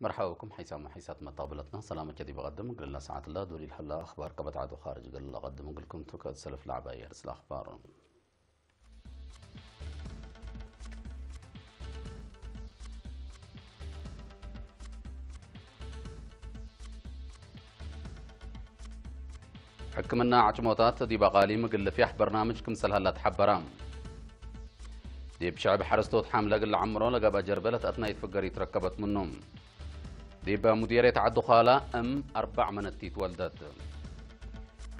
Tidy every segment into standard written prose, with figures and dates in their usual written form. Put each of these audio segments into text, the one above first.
مرحبا بكم حيثما حيثات مطابلتنا سلامة جدي بقدم قل الله ساعة الله دوري الحلا أخبار قبت عدو خارج قل الله قدم قل لكم تركات سلف لعبة يرس الأخبار. حكمنا عجموتات دي بقالي مقل فيح برنامج كمسل هلا تحبرام دي بشعب حرستوت حاملة قل عمرو لقى جربلة أثناء يتفقر يتركبت منهم دي بمديرية عدو خالة أربع من التيت ولدت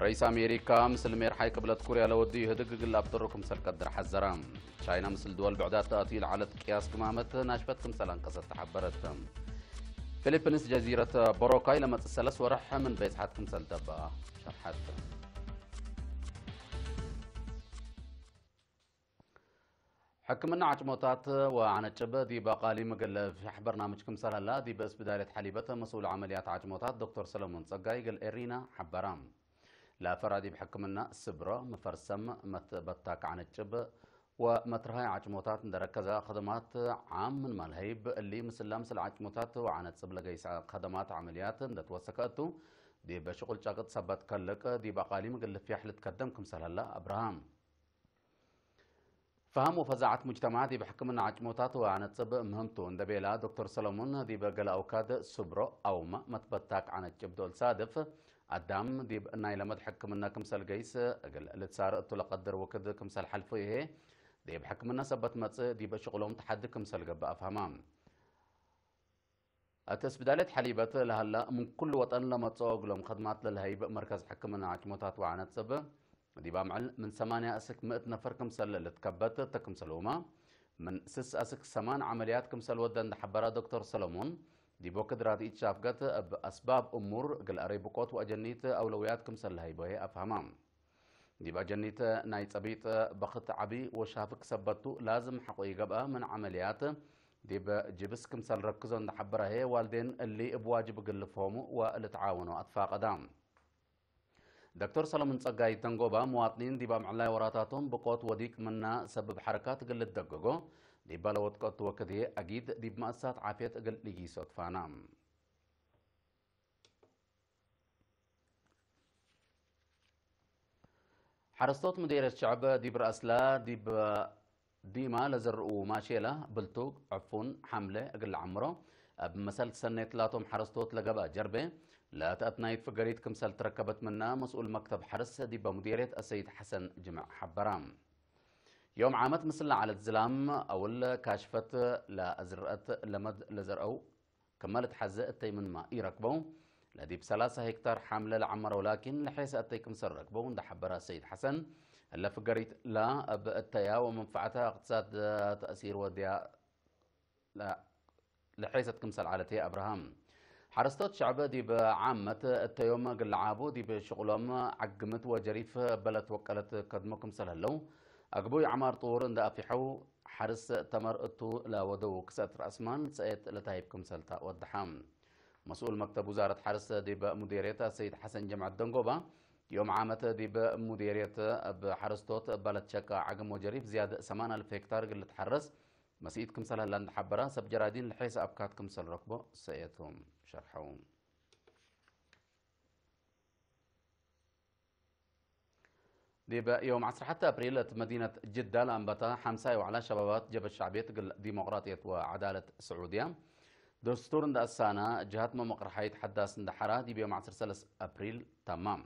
رئيس أمريكا مثل ميرحاي قبلت كوريا لودي هدق قل أبطركم سل قدر حزرام شاينا مثل دول بعدات تأتيل على قياس كمامت ناشبتكم سل انقصت تحبرت فيلبينز جزيرة بوروكاي لما تسلس ورح من بيسحاتكم سل دبا شرحت حكمنا عجموتات وعنجب دي بقالي مقل في برنامجكم سهلا دي بس بداية حليبة مسؤول عمليات عجموتات دكتور سلمون صقاي قال إرينا حبرام لا فرادي بحكمنا سبرة مفرسم متبتاك عنجب ومترهاي عجموتات ندركزا خدمات عام من مالهيب اللي مثل عجموتات وعنت سبلغي خدمات عمليات ندتوسكاتو دي بشغل شاقت سبت كلك دي بقالي مقل في حلت قدمكم سهلا أبراهام فهم وفزعت مجتمعات بحكمنا عجموتات وعن تصب مهمتو اندبيلا دكتور سلمون دي بقل اوكاد سبرو او ما متبتاك عن الجبدول صادف قدام دي بقنا لما تحكمنا كمسال قيس قل لتسار اتو لقدر وكد كمسال حلفيه دي بحكمنا سبت متص دي بشغلهم تحد كمسال قبا افهمام اتس بدالة حليبة لهلا من كل وطن لما تصوغ لهم خدمات للهيب مركز حكمنا عجموتات وعن تصب دي بعمل من 8 أسك 100 نفر كمسل اللي تكبت تكمسلوما من 6 أسك 8 عمليات كمسل ودن حبرا دكتور سلمون دي بوكد رادي شافقت بأسباب أمور قل أريبقوت وأجنيت أولويات كمسل هاي بوهي أفهمام دي بأجنيت نايت أبيت بخت عبي وشافك سبتو لازم حقوقي قبقى من عمليات دي بجبس كمسل ركزون حبرا هي والدين اللي بواجب قل فهمو واللي تعاونوا أطفاق قدام دكتور سلمون صقاي تنقوبا مواطنين دي بامعلاي وراتاتهم بقوت وديك منا سبب حركات قل الدققو دي بلوت قوت وكدي أكيد دي بمأسات عافية قل لجي صوت فانام حرستوت مدير الشعب دي برأسلا ديما لزرقو ماشيلا بلتوق عفون حملة قل عمرو بمثل سنة لاتهم حرستوت لقبا جربة لا تأتنايت فقريت كمسال تركبت منا مسؤول مكتب حرس دي بمديرية السيد حسن جمع حبرام يوم عامت مثل على الزلام أول كاشفت لأزرقت لمد لزرقو كملت حزة التي من ما يركبو لدي بثلاثة هكتار حاملة لعمر ولكن لحيث التي كمسر ركبو ده حبرها السيد حسن اللي فقريت لا بالتيا ومنفعتها اقتصاد تأثير وديا لا لحيث كمسل على تي أبراهام حرستوت شعبه دي بعامة التيوم قل عابو دي بشغلهم عقمت وجريف بلت وكلت قدمكم سلهلو أقبوي عمار طور اند أفيحو حرس تمر اتو لا ودو كسات رأسمان سأيت لتايبكم سلتا والدحام مسؤول مكتب وزارة حرس دي بمديرية السيد حسن جمع الدنقوبة يوم عامة دي بمديرية بحرستوت بلد شكا عقم وجريف زيادة 8000 هكتار قل تحرس مسيدكم سلها لان حبرا سب جرادين لحيث أبكاتكم سل ركبو سأيتهم شرحهم دي يوم 10 حتى أبريل مدينة جدة لأنبتا حمساي وعلى شبابات جبل الشعبية ديمقراطية وعدالة سعودية دستور دا السنة جهات مقرحية حداث اندحرا دي بيوم 10 أبريل تمام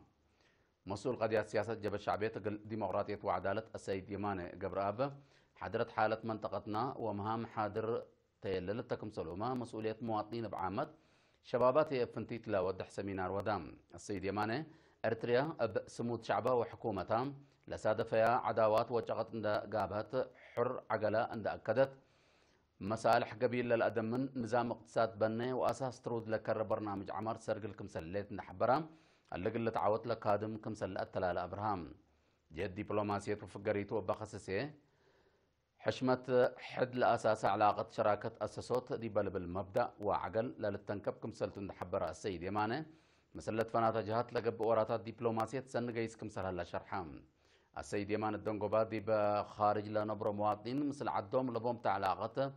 مسؤول قضية سياسة جبل الشعبية ديمقراطية وعدالة السيد يماني قبر أب حضرت حالة منطقتنا ومهام حاضر تيللتكم سلوما مسؤولية مواطنين بعامة شبابات فنتيت لا ودح سمينار ودام السيد يماني أرتريا بسمود شعبه وحكومتها لسادفيا عداوات وجغت عند قابات حر عقلة عند أكدت مصالح قبيل للأدم من نظام اقتصاد بني وأساس ترود لكر برنامج عمار سرقل كمسل ليت نحبرام اللي قلت عاوت لك هادم كمسل التلال أبراهام جهة دبلوماسية وفقريته وبخصصيه حشمة حد لأساس علاقة شراكة أساسوت دي بالمبدأ وعقل للتنكب كمسل تندحبرها السيد يماني مسلت فناتا جهات لقب وراتات دبلوماسية سن قيس كمسل هلا شرحام السيد يمان الدنقوبات دي بخارج لنبرو مواطنين مثل عدوم لبوم تعلاقته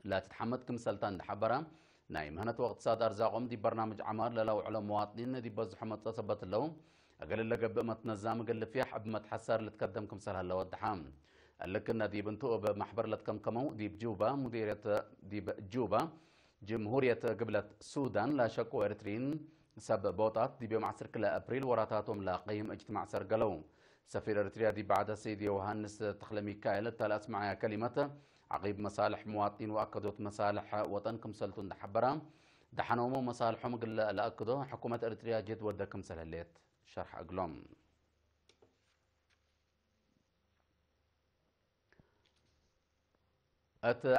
لا تتحمد كمسلتان دحبرا ناي مهنة وقت صاد أرزاقهم دي برنامج عمار لو على مواطنين دي بزح متصبت اللهم أقل اللي قبل ما تنظم قل فيها حب ما تحسر اللي تقدمكم سهل هلا ودحام لكن دي بنتو بمحبر لتكم كمو دي بجوبا مديرية دي بجوبا جمهورية قبلة السودان لا شك وإرترين سب بوطات دي بمعسر كلا أبريل وراتاتهم لا قيم اجتماع سرقلو سفير إرتريا دي بعد سيدي يوهانس تخلمي كايل تالأس معايا كلمة عقيب مصالح مواطنين وأكدوا مصالح وطنكم سلتون دحبرا دحنومو مصالحهم قل لأكدوا حكومة إرتريا جد ودكم سلهليت شرح أقلوم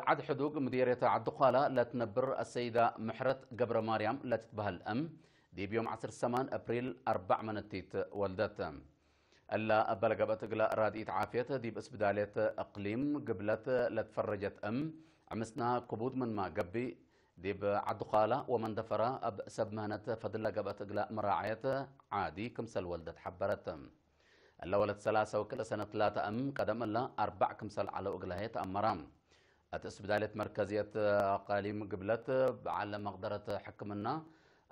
عد حدوق مديرية عدقالة لا تنبر السيدة محرت قبر مريم لا تتبه الأم دي بيوم 10 أبريل 4 منتيت ولدت ألا بلغبت قلا راديت عافية دي بس بدالة أقليم قبلت لا تفرجت أم عمسنا قبود من ما قبي دي بعدقالة ومن دفرا أب سب مهنة فضل قبت قلا مراعية عادي كمسل ولدت حبرت ألا ولد 3 وكل سنة 3 أم قدم ألا 4 كمسل على أقلها تأمرام بدالة مركزية قاليم قبلت على مقدرة حكمنا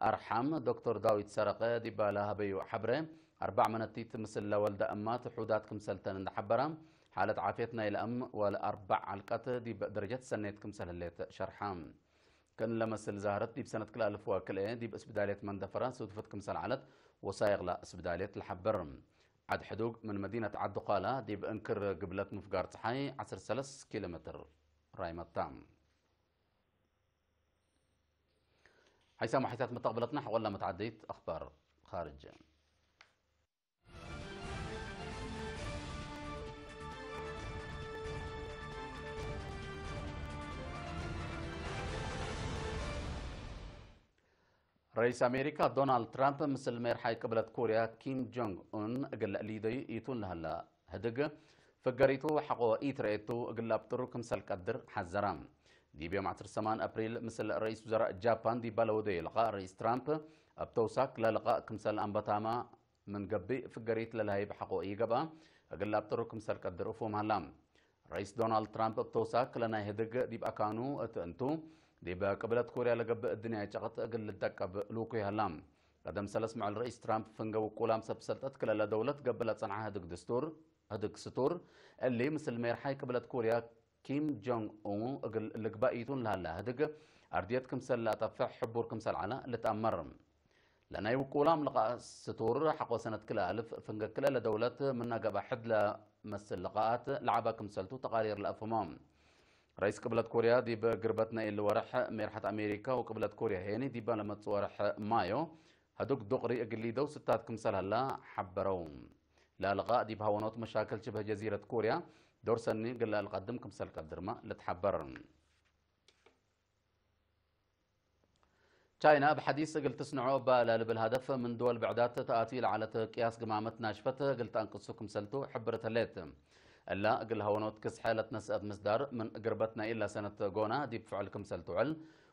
أرحم دكتور داوود سرقة دي بالها بيو حبره 4 منتيت مثل ولد أمات حوداتكم سلتان حبرة حالة عافيتنا إلى أم والأربع علقات دي بدرجة سنتكم سلليت شرحام كان لمسل زهرت دي بسنة كل ألف وكل دي بس بدالة من دفرة سودفتكم سلعلت وصايغ لا اسبدالية الحبر عد حدوق من مدينة عدقالة دي بأنكر قبلت مفقار صحي 10 كيلومتر رايم التام حيث حيثات متقبلتنا ولا متعديت أخبار خارج رئيس أمريكا دونالد ترامب مثل ما يرحي قبلت كوريا كيم جونغ أون قال ليدي يتون لها هدق فقريتو حقو إيتريتو قال لابترو كمسل قدر حزرام دي بيوم 10 أبريل مثل رئيس وزراء جابان دي بالودي لقاء رئيس ترامب بتوساك للقاء كمسل أنبتاما من قبي فقريت للهي بحقو إيقبا قال لابترو كمسل قدر أفوم هلام رئيس دونالد ترامب بتوساك لنا هدق دي بأكانو أنتو دي بقبلت كوريا لقب الدنيا جغت أقل الدكة بلوكي هلام قدم سلس مع الرئيس ترامب فنجو كولام سبسلتت كلا دولة قبلت صنعها هدق دستور هدق ستور اللي مثل ما يرحي قبلت كوريا كيم جونغ أون أقل اللقبائيتون لها هدق أرديتكم سل لا تفح حبوركم سل على اللي تأمرم لأن يوكولام لقاء ستور حقو سنة كلا ألف فنجا كلا دولة من قبل حد لمثل لقاءات لعبكم سلتو تقارير الأفمام رئيس قبلة كوريا دي بقربتنا اللي ورح ميرحة أمريكا وقبلة كوريا هيني دي لما تصورح مايو هدوك دقري أقلي دو ستاتكم سلهلا حبروم لا لقاء دي بهونات مشاكل شبه جزيرة كوريا دور سني قل لا لقدمكم سل قدر ما لتحبرن تشاينا بحديث قلت تصنعوا بالهدف من دول بعدات تآتي على قياس قمامة ناشفة قلت أنقصكم سلتو حبرة الليت لا قل هونوت كس حالة نسأت مصدر من قربتنا إلا سنة قونا دي بفعلكم سلتوعل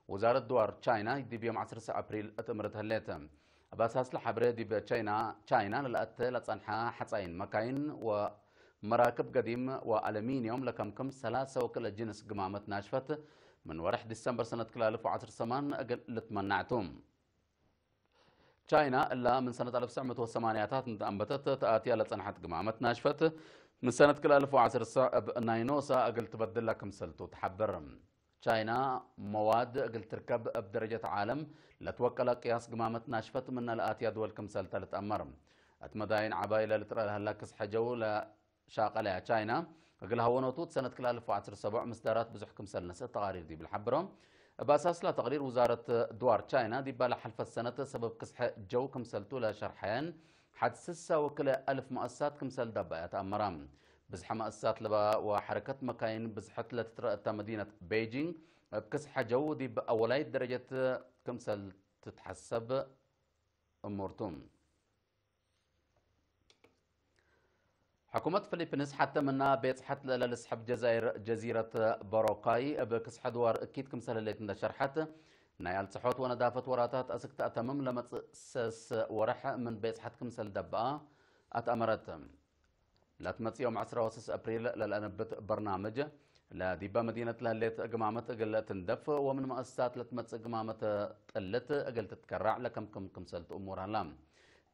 وزارة دوار تشاينا دي بيوم 10 أبريل أتمرت هليتا بأساس لحبرة دي تشاينا للأت لتصنحا حتسين مكاين ومراكب قديم وألمينيوم لكم 3 وكل جنس قمامة ناشفة من ورح ديسمبر سنة 2010 أقل لتمنعتم تشاينا إلا من سنة 1980 أنبتت تآتي لتصنحت قمامة ناشفة من سنة 2010 ناينوسا أقل تبدل لكم سلتو تحبرم تشاينا مواد أقل تركب بدرجة عالم لتوكل قياس قمامة ناشفة من الآتيا دول كم سلتة لتأمرم أتمداين عبايلة لترى لها لكس حجو لشاق لها تشاينا أقل هونوتوت سنة 2017 مصدرات بزحكم سلنسة تقارير دي بالحبرم بأساس لا تقرير وزارة دوار تشاينا دي بالا حلف السنة سبب قسح جو كم سلتو لشرحين حد 6 مؤسسات كمسل دبا يتأمرام بزح مؤسسات لبا وحركة مكاين بزحت لتترأت مدينة بيجينغ بكسح جو دي بأولاي درجة كمسل تتحسب أمورتم حكومة فلبينز حتى منا بيت حتى للسحب جزيرة باروكاي بكسح دوار أكيد كمسل اللي تندا شرحت نايل صحوت وندافت وراتات أسكت أتمم لما تسس ورح من بيت حتكم سل دبا أتأمرت لا تمت يوم 10 أبريل للأنبت برنامج لا ديبا مدينة لهليت قمامة أقل تندف ومن مؤسسات لتمت قمامة قلت أقل تتكرع لكم كمسلت أمورها لام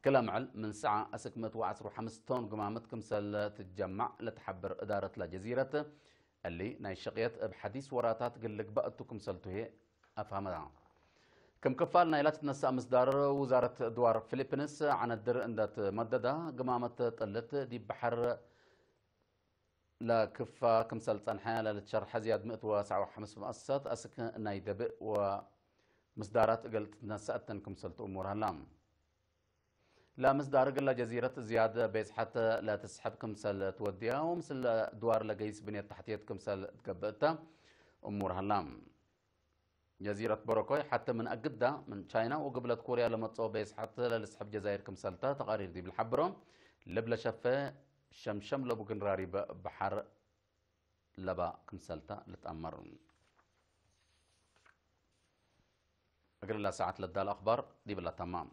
كلام عل من ساعة أسكمت وعصر 5 طن قمامة كمسل تتجمع لتحبر إدارة الجزيرة اللي ناي شقيت بحديث وراتات قلك بقتو كمسلتو هي أفهمها كم كفال نايلات تنسى مصدر وزارة دوار فيلبينس عن الدر اندات مددة قمامة طلت دي بحر لا كفا كمسل صنحة للشرح زياد 175 مؤسسات أسك ناي دبئ ومصدرات قلت تنسى كمسلت أمورها لام لا مصدر قل جزيرة زيادة بيس حتى لا تسحب كمسل توديها ومثل دوار لقيس بنية تحتية كمسل تقبئتها أمورها لام جزيرة بوروكوي حتى من أجدة من تشاينا وقبلت كوريا لما تصوب بيس حتى لسحب جزائر كمسلتا تقارير دي بالحبرة لبلا شفة شمشم لبو قنراري بحر لبا كمسلتا لتأمر أقول الله ساعات لدى الأخبار دي بلا تمام